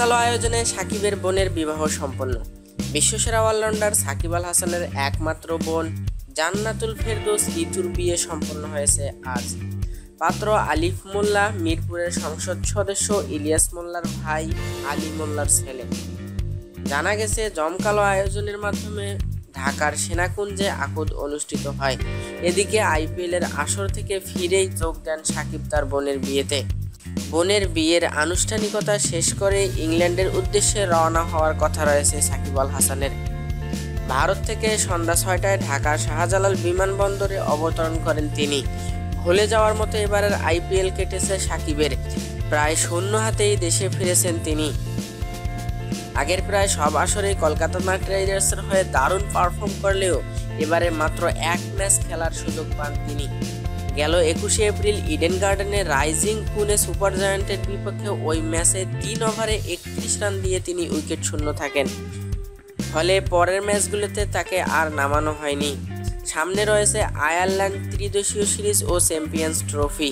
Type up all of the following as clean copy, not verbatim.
জমকালো আয়োজনে সাকিবের বোনের বিবাহ সম্পন্ন। বিশ্বসেরা অলরাউন্ডার সাকিব আল হাসানের একমাত্র বোন জান্নাতুল ফেরদৌস ঋতুর বিয়ে সম্পন্ন হয়েছে আজ। পাত্র আলিফ মোল্লা মিরপুরের সংসদ সদস্য ইলিয়াস মোল্লার ভাই আলী মোল্লার ছেলে। জানা গেছে, জমকালো আয়োজনের মাধ্যমে ঢাকার সেনাকুঞ্জে আকদ অনুষ্ঠিত হয়। এদিকে আইপিএলের আসর থেকে ফিরেই যোগ দেন সাকিব তার বোনের বিয়েতে। বোনের বিয়ের আনুষ্ঠানিকতা শেষ করে ইংল্যান্ডের উদ্দেশ্যে রওনা হওয়ার কথা রয়েছে সাকিব আল হাসানের। ভারত থেকে সন্ধ্যা 6টায় ঢাকার শাহজালাল বিমানবন্দরে অবতরণ করেন তিনি। ভুলে যাওয়ার মতো এবারের আইপিএল কেটেছে সাকিবের। প্রায় শূন্য হাতেই দেশে ফিরেছেন তিনি। আগের প্রায় সব আসরেই কলকাতা নাইট রাইডার্সের হয়ে দারুণ পারফর্ম করলেও এবারে মাত্র এক ম্যাচ খেলার সুযোগ পান তিনি। গেল 21শে এপ্রিল ইডেন গার্ডেনে রাইজিং পুনে সুপার জায়ান্টের বিপক্ষে ওই ম্যাচে 3 ওভারে 31 রান দিয়ে তিনি উইকেট শূন্য থাকেন। ফলে পরের ম্যাচগুলোতে তাকে আর নামানো হয়নি। সামনে রয়েছে আয়ারল্যান্ড ত্রিদেশীয় সিরিজ ও চ্যাম্পিয়ন্স ট্রফি।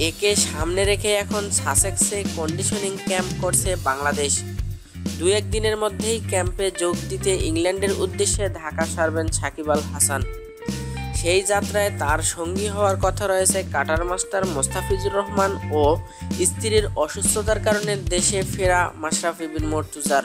একে সামনে রেখে এখন সাসেক্সে কন্ডিশনিং ক্যাম্প করছে বাংলাদেশ। 2-1 দিনের মধ্যেই ক্যাম্পে যোগ দিতে ইংল্যান্ডের উদ্দেশ্যে ঢাকা ছাড়বেন সাকিব আল হাসান। সেই যাত্রায় তার সঙ্গী হওয়ার কথা রয়েছে কাটার মাস্টার মোস্তাফিজুর রহমান ও স্ত্রীর অসুস্থতার কারণে দেশে ফেরা মাশরাফি বিন মর্তুজার।